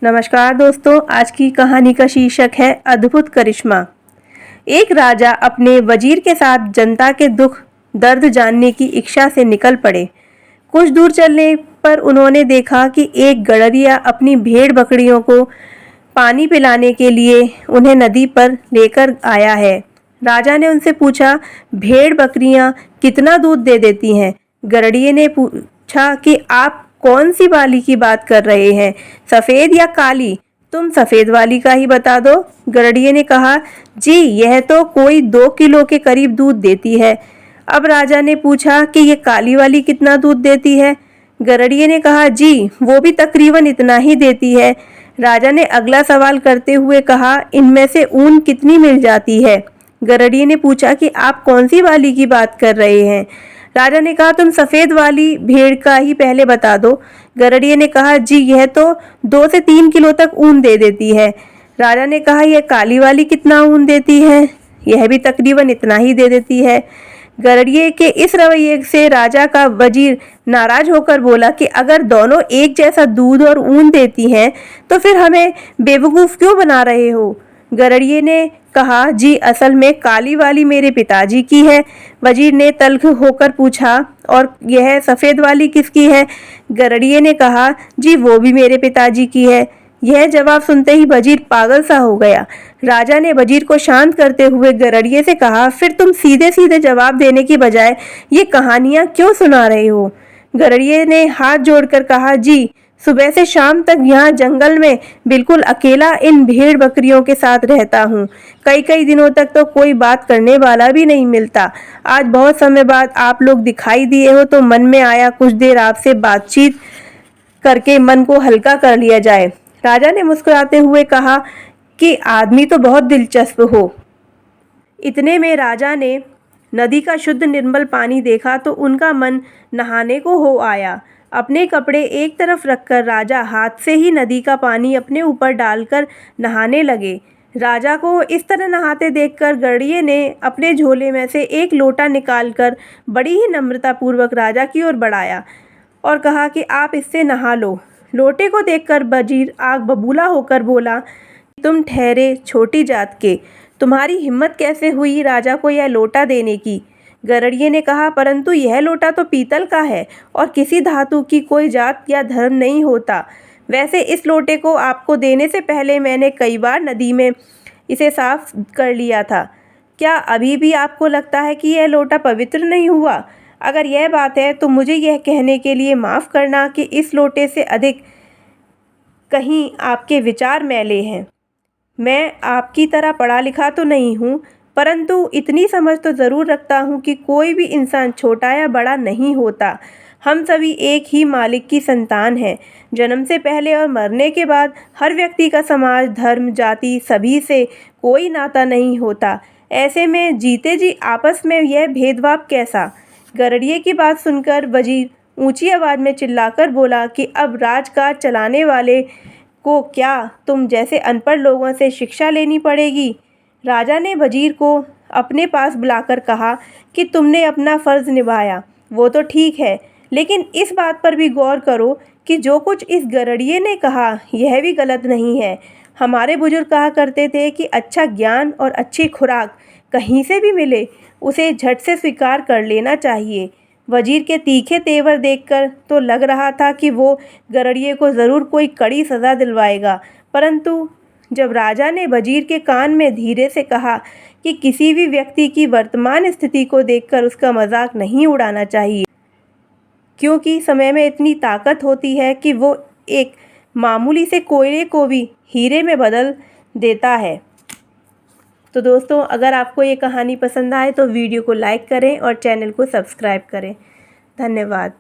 नमस्कार दोस्तों, आज की कहानी का शीर्षक है अद्भुत करिश्मा। एक राजा अपने वजीर के साथ जनता के दुख दर्द जानने की इच्छा से निकल पड़े। कुछ दूर चलने पर उन्होंने देखा कि एक गडरिया अपनी भेड़ बकरियों को पानी पिलाने के लिए उन्हें नदी पर लेकर आया है। राजा ने उनसे पूछा, भेड़ बकरियां कितना दूध दे देती हैं? गडरिये ने पूछा कि आप कौन सी वाली की बात कर रहे हैं, सफेद या काली? तुम सफेद वाली का ही बता दो। गडरिये ने कहा, जी यह तो कोई 2 किलो के करीब दूध देती है। अब राजा ने पूछा कि ये काली वाली कितना दूध देती है? गडरिये ने कहा, जी वो भी तकरीबन इतना ही देती है। राजा ने अगला सवाल करते हुए कहा, इनमें से ऊन कितनी मिल जाती है? गडरिये ने पूछा कि आप कौन सी वाली की बात कर रहे हैं? राजा ने कहा, तुम सफेद वाली भेड़ का ही पहले बता दो। गडरिये ने कहा, जी यह तो 2 से 3 किलो तक ऊन दे देती है। राजा ने कहा, यह काली वाली कितना ऊन देती है? यह भी तकरीबन इतना ही दे देती है। गडरिये के इस रवैये से राजा का वजीर नाराज होकर बोला कि अगर दोनों एक जैसा दूध और ऊन देती हैं तो फिर हमें बेवकूफ़ क्यों बना रहे हो? गडरिये ने कहा, जी असल में काली वाली मेरे पिताजी की है। वजीर ने तल्ख होकर पूछा, और यह सफ़ेद वाली किसकी है? गडरिये ने कहा, जी वो भी मेरे पिताजी की है। यह जवाब सुनते ही वजीर पागल सा हो गया। राजा ने वजीर को शांत करते हुए गडरिये से कहा, फिर तुम सीधे सीधे जवाब देने की बजाय ये कहानियाँ क्यों सुना रहे हो? गडरिये ने हाथ जोड़कर कहा, जी सुबह से शाम तक यहाँ जंगल में बिल्कुल अकेला इन भेड़ बकरियों के साथ रहता हूँ। कई कई दिनों तक तो कोई बात करने वाला भी नहीं मिलता। आज बहुत समय बाद आप लोग दिखाई दिए हो तो मन में आया कुछ देर आपसे बातचीत करके मन को हल्का कर लिया जाए। राजा ने मुस्कुराते हुए कहा कि आदमी तो बहुत दिलचस्प हो। इतने में राजा ने नदी का शुद्ध निर्मल पानी देखा तो उनका मन नहाने को हो आया। अपने कपड़े एक तरफ रखकर राजा हाथ से ही नदी का पानी अपने ऊपर डालकर नहाने लगे। राजा को इस तरह नहाते देखकर गडरिये ने अपने झोले में से एक लोटा निकालकर बड़ी ही नम्रतापूर्वक राजा की ओर बढ़ाया और कहा कि आप इससे नहा लो। लोटे को देखकर वजीर आग बबूला होकर बोला, तुम ठहरे छोटी जात के, तुम्हारी हिम्मत कैसे हुई राजा को यह लोटा देने की? गडरिये ने कहा, परंतु यह लोटा तो पीतल का है और किसी धातु की कोई जात या धर्म नहीं होता। वैसे इस लोटे को आपको देने से पहले मैंने कई बार नदी में इसे साफ कर लिया था। क्या अभी भी आपको लगता है कि यह लोटा पवित्र नहीं हुआ? अगर यह बात है तो मुझे यह कहने के लिए माफ़ करना कि इस लोटे से अधिक कहीं आपके विचार मैले हैं। मैं आपकी तरह पढ़ा लिखा तो नहीं हूँ, परंतु इतनी समझ तो ज़रूर रखता हूँ कि कोई भी इंसान छोटा या बड़ा नहीं होता। हम सभी एक ही मालिक की संतान हैं। जन्म से पहले और मरने के बाद हर व्यक्ति का समाज, धर्म, जाति सभी से कोई नाता नहीं होता। ऐसे में जीते जी आपस में यह भेदभाव कैसा? गडरिये की बात सुनकर वजीर ऊंची आवाज़ में चिल्लाकर बोला कि अब राजकाज चलाने वाले को क्या तुम जैसे अनपढ़ लोगों से शिक्षा लेनी पड़ेगी? राजा ने वजीर को अपने पास बुलाकर कहा कि तुमने अपना फ़र्ज़ निभाया, वो तो ठीक है, लेकिन इस बात पर भी गौर करो कि जो कुछ इस गडरिये ने कहा यह भी गलत नहीं है। हमारे बुजुर्ग कहा करते थे कि अच्छा ज्ञान और अच्छी खुराक कहीं से भी मिले उसे झट से स्वीकार कर लेना चाहिए। वजीर के तीखे तेवर देखकर तो लग रहा था कि वो गडरिये को ज़रूर कोई कड़ी सज़ा दिलवाएगा, परंतु जब राजा ने वजीर के कान में धीरे से कहा कि किसी भी व्यक्ति की वर्तमान स्थिति को देखकर उसका मजाक नहीं उड़ाना चाहिए, क्योंकि समय में इतनी ताकत होती है कि वो एक मामूली से कोयले को भी हीरे में बदल देता है। तो दोस्तों, अगर आपको ये कहानी पसंद आए तो वीडियो को लाइक करें और चैनल को सब्सक्राइब करें। धन्यवाद।